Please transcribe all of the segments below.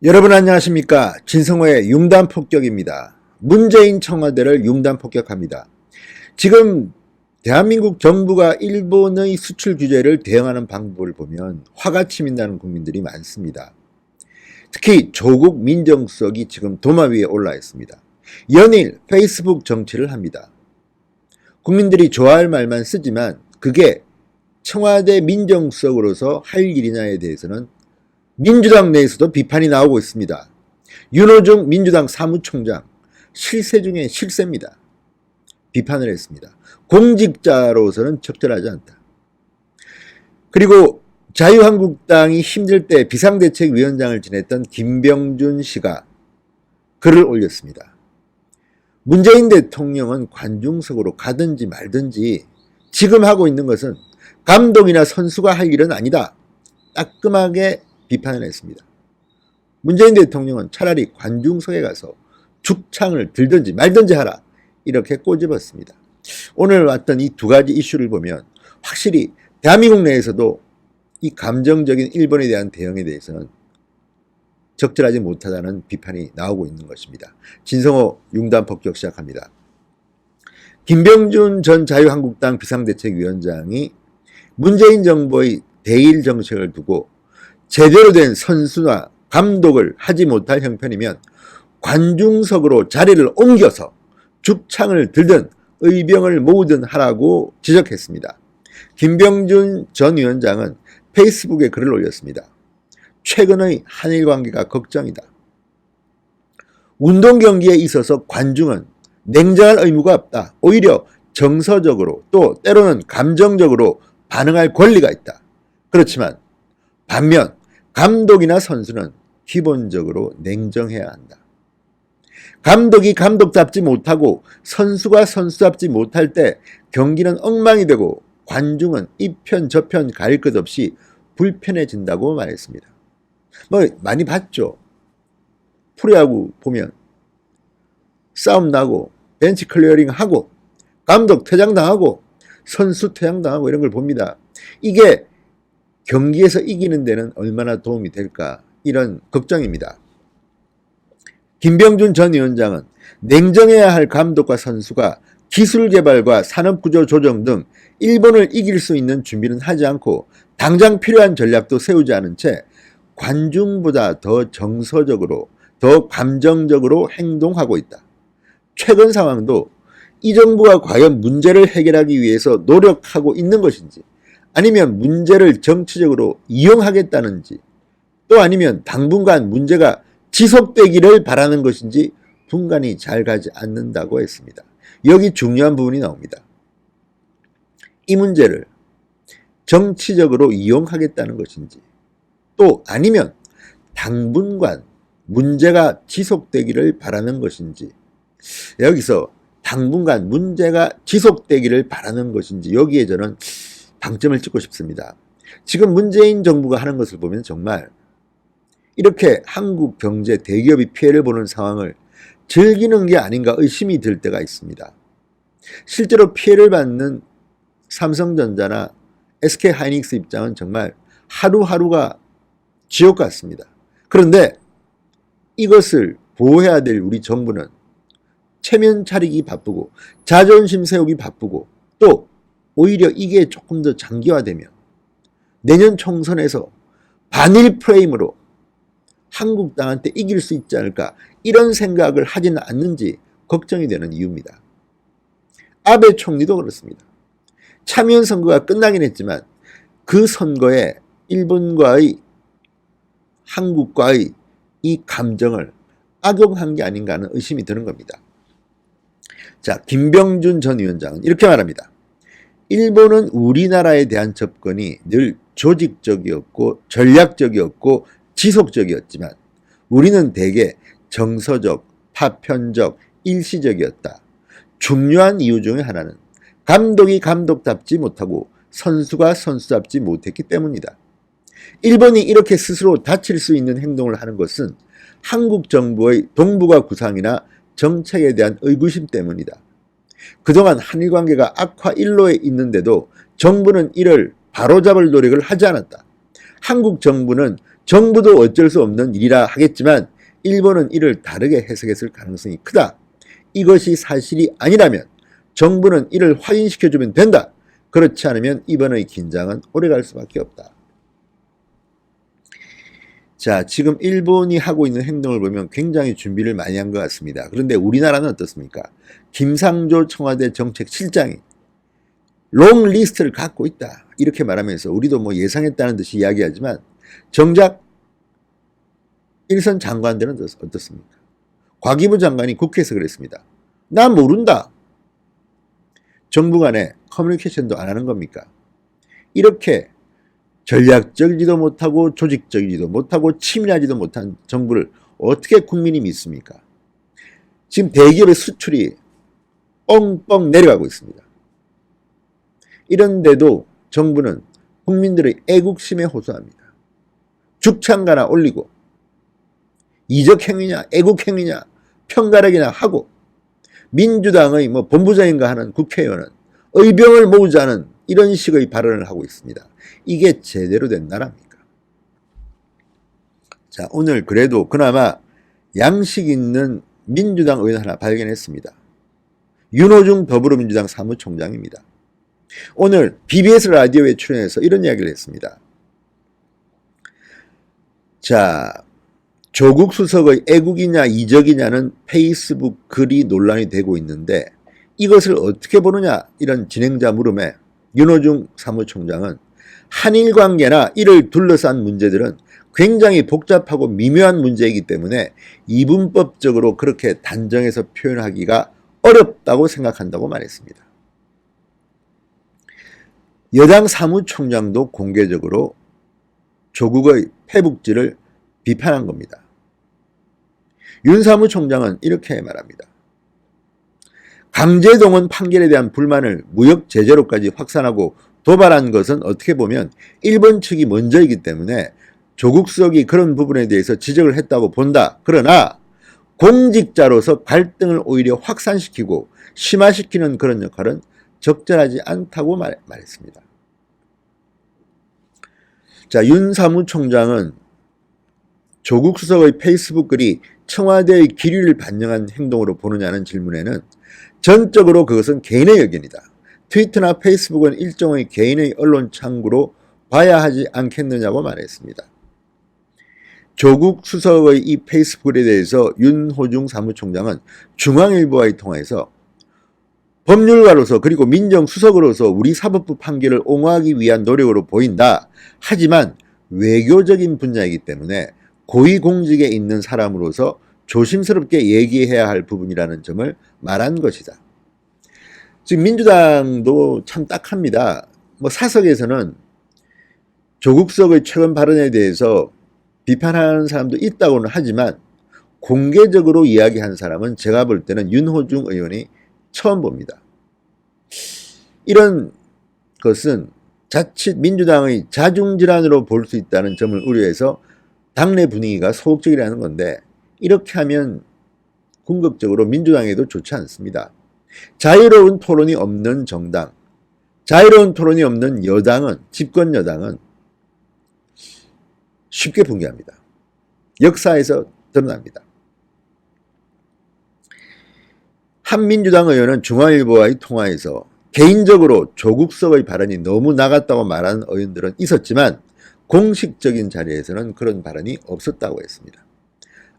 여러분 안녕하십니까? 진성호의 융단폭격입니다. 문재인 청와대를 융단폭격합니다. 지금 대한민국 정부가 일본의 수출 규제를 대응하는 방법을 보면 화가 치민다는 국민들이 많습니다. 특히 조국 민정수석이 지금 도마 위에 올라 있습니다. 연일 페이스북 정치를 합니다. 국민들이 좋아할 말만 쓰지만 그게 청와대 민정수석으로서 할 일이냐에 대해서는 민주당 내에서도 비판이 나오고 있습니다. 윤호중 민주당 사무총장 실세 중에 실세입니다. 비판을 했습니다. 공직자로서는 적절하지 않다. 그리고 자유한국당이 힘들 때 비상대책위원장을 지냈던 김병준 씨가 글을 올렸습니다. 문재인 대통령은 관중석으로 가든지 말든지 지금 하고 있는 것은 감독이나 선수가 할 일은 아니다. 따끔하게 비판을 했습니다. 문재인 대통령은 차라리 관중석에 가서 죽창을 들든지 말든지 하라 이렇게 꼬집었습니다. 오늘 왔던 이 두 가지 이슈를 보면 확실히 대한민국 내에서도 이 감정적인 일본에 대한 대응에 대해서는 적절하지 못하다는 비판이 나오고 있는 것입니다. 진성호 융단폭격 시작합니다. 김병준 전 자유한국당 비상대책위원장이 문재인 정부의 대일 정책을 두고 제대로 된 선수나 감독을 하지 못할 형편이면 관중석으로 자리를 옮겨서 죽창을 들든 의병을 모으든 하라고 지적했습니다. 김병준 전 위원장은 페이스북에 글을 올렸습니다. 최근의 한일 관계가 걱정이다. 운동 경기에 있어서 관중은 냉정할 의무가 없다. 오히려 정서적으로 또 때로는 감정적으로 반응할 권리가 있다. 그렇지만 반면 감독이나 선수는 기본적으로 냉정해야 한다. 감독이 감독답지 못하고 선수가 선수답지 못할 때 경기는 엉망이 되고 관중은 이편 저편 가릴 것 없이 불편해진다고 말했습니다. 많이 봤죠. 프로야구 보면 싸움 나고 벤치 클리어링 하고 감독 퇴장당하고 선수 퇴장당하고 이런 걸 봅니다. 이게 경기에서 이기는 데는 얼마나 도움이 될까 이런 걱정입니다. 김병준 전 위원장은 냉정해야 할 감독과 선수가 기술 개발과 산업구조 조정 등 일본을 이길 수 있는 준비는 하지 않고 당장 필요한 전략도 세우지 않은 채 관중보다 더 정서적으로 더 감정적으로 행동하고 있다. 최근 상황도 이 정부가 과연 문제를 해결하기 위해서 노력하고 있는 것인지 아니면 문제를 정치적으로 이용하겠다는지 또 아니면 당분간 문제가 지속되기를 바라는 것인지 분간이 잘 가지 않는다고 했습니다. 여기 중요한 부분이 나옵니다. 이 문제를 정치적으로 이용하겠다는 것인지 또 아니면 당분간 문제가 지속되기를 바라는 것인지 여기서 당분간 문제가 지속되기를 바라는 것인지 여기에 저는 방점을 찍고 싶습니다. 지금 문재인 정부가 하는 것을 보면 정말 이렇게 한국 경제 대기업이 피해를 보는 상황을 즐기는 게 아닌가 의심이 들 때가 있습니다. 실제로 피해를 받는 삼성전자나 SK하이닉스 입장은 정말 하루하루가 지옥 같습니다. 그런데 이것을 보호해야 될 우리 정부는 체면 차리기 바쁘고 자존심 세우기 바쁘고 또 오히려 이게 조금 더 장기화되면 내년 총선에서 반일 프레임으로 한국당한테 이길 수 있지 않을까 이런 생각을 하지는 않는지 걱정이 되는 이유입니다. 아베 총리도 그렇습니다. 참여연 선거가 끝나긴 했지만 그 선거에 일본과의 한국과의 이 감정을 악용한 게 아닌가 하는 의심이 드는 겁니다. 자, 김병준 전 위원장은 이렇게 말합니다. 일본은 우리나라에 대한 접근이 늘 조직적이었고 전략적이었고 지속적이었지만 우리는 대개 정서적, 파편적, 일시적이었다. 중요한 이유 중에 하나는 감독이 감독답지 못하고 선수가 선수답지 못했기 때문이다. 일본이 이렇게 스스로 다칠 수 있는 행동을 하는 것은 한국 정부의 동북아 구상이나 정책에 대한 의구심 때문이다. 그동안 한일 관계가 악화 일로에 있는데도 정부는 이를 바로잡을 노력을 하지 않았다. 한국 정부는 정부도 어쩔 수 없는 일이라 하겠지만 일본은 이를 다르게 해석했을 가능성이 크다. 이것이 사실이 아니라면 정부는 이를 확인시켜주면 된다. 그렇지 않으면 이번의 긴장은 오래갈 수밖에 없다. 자, 지금 일본이 하고 있는 행동을 보면 굉장히 준비를 많이 한 것 같습니다. 그런데 우리나라는 어떻습니까? 김상조 청와대 정책실장이 롱 리스트를 갖고 있다. 이렇게 말하면서 우리도 뭐 예상했다는 듯이 이야기하지만 정작 일선 장관들은 어떻습니까? 과기부 장관이 국회에서 그랬습니다. 난 모른다. 정부 간에 커뮤니케이션도 안 하는 겁니까? 이렇게 전략적이지도 못하고 조직적이지도 못하고 치밀하지도 못한 정부를 어떻게 국민이 믿습니까? 지금 대기업의 수출이 뻥뻥 내려가고 있습니다. 이런데도 정부는 국민들의 애국심에 호소합니다. 죽창가나 올리고 이적행위냐 애국행위냐 편가르기나 하고 민주당의 뭐 본부장인가 하는 국회의원은 의병을 모으자는 이런 식의 발언을 하고 있습니다. 이게 제대로 된 나라입니까? 자, 오늘 그래도 그나마 양식 있는 민주당 의원 하나 발견했습니다. 윤호중 더불어민주당 사무총장입니다. 오늘 BBS 라디오에 출연해서 이런 이야기를 했습니다. 자, 조국 수석의 애국이냐 이적이냐는 페이스북 글이 논란이 되고 있는데 이것을 어떻게 보느냐 이런 진행자 물음에 윤호중 사무총장은 한일 관계나 이를 둘러싼 문제들은 굉장히 복잡하고 미묘한 문제이기 때문에 이분법적으로 그렇게 단정해서 표현하기가 어렵다고 생각한다고 말했습니다. 여당 사무총장도 공개적으로 조국의 페북질을 비판한 겁니다. 윤 사무총장은 이렇게 말합니다. 강제동원 판결에 대한 불만을 무역 제재로까지 확산하고 도발한 것은 어떻게 보면 일본 측이 먼저이기 때문에 조국 수석이 그런 부분에 대해서 지적을 했다고 본다. 그러나 공직자로서 갈등을 오히려 확산시키고 심화시키는 그런 역할은 적절하지 않다고 말했습니다. 자, 윤 사무총장은 조국 수석의 페이스북 글이 청와대의 기류를 반영한 행동으로 보느냐는 질문에는 전적으로 그것은 개인의 의견이다. 트위터나 페이스북은 일종의 개인의 언론 창구로 봐야 하지 않겠느냐고 말했습니다. 조국 수석의 이 페이스북에 대해서 윤호중 사무총장은 중앙일보와의 통화에서 법률가로서 그리고 민정수석으로서 우리 사법부 판결을 옹호하기 위한 노력으로 보인다. 하지만 외교적인 분야이기 때문에 고위공직에 있는 사람으로서 조심스럽게 얘기해야 할 부분이라는 점을 말한 것이다. 지금 민주당도 참 딱합니다. 뭐 사석에서는 조국 수석의 최근 발언에 대해서 비판하는 사람도 있다고는 하지만 공개적으로 이야기한 사람은 제가 볼 때는 윤호중 의원이 처음 봅니다. 이런 것은 자칫 민주당의 자중질환으로 볼 수 있다는 점을 우려해서 당내 분위기가 소극적이라는 건데 이렇게 하면 궁극적으로 민주당에도 좋지 않습니다. 자유로운 토론이 없는 정당, 자유로운 토론이 없는 여당은, 집권 여당은 쉽게 붕괴합니다. 역사에서 드러납니다. 한민주당 의원은 중앙일보와의 통화에서 개인적으로 조국 수석의 발언이 너무 나갔다고 말하는 의원들은 있었지만 공식적인 자리에서는 그런 발언이 없었다고 했습니다.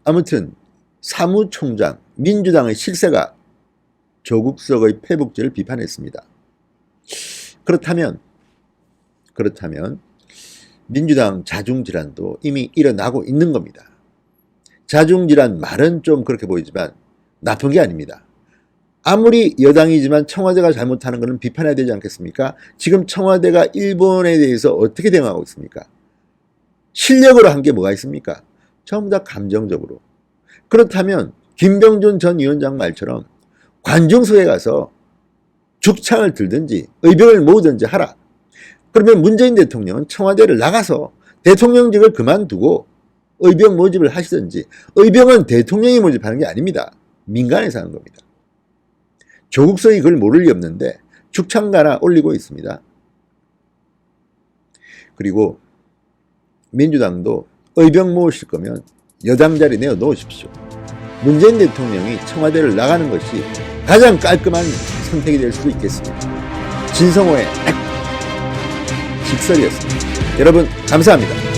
아무튼 사무총장, 민주당의 실세가 조국 수석의 페북질을 비판했습니다. 그렇다면 민주당 자중질환도 이미 일어나고 있는 겁니다. 자중질환 말은 좀 그렇게 보이지만 나쁜 게 아닙니다. 아무리 여당이지만 청와대가 잘못하는 것은 비판해야 되지 않겠습니까? 지금 청와대가 일본에 대해서 어떻게 대응하고 있습니까? 실력으로 한 게 뭐가 있습니까? 전부 다 감정적으로. 그렇다면 김병준 전 위원장 말처럼 관중석에 가서 죽창을 들든지 의병을 모으든지 하라. 그러면 문재인 대통령은 청와대를 나가서 대통령직을 그만두고 의병 모집을 하시든지. 의병은 대통령이 모집하는 게 아닙니다. 민간에서 하는 겁니다. 조국 수석이 그걸 모를 리 없는데 죽창가나 올리고 있습니다. 그리고 민주당도 의병 모으실 거면 여당 자리 내어 놓으십시오. 문재인 대통령이 청와대를 나가는 것이 가장 깔끔한 선택이 될 수도 있겠습니다. 진성호의 직설이었습니다. 여러분 감사합니다.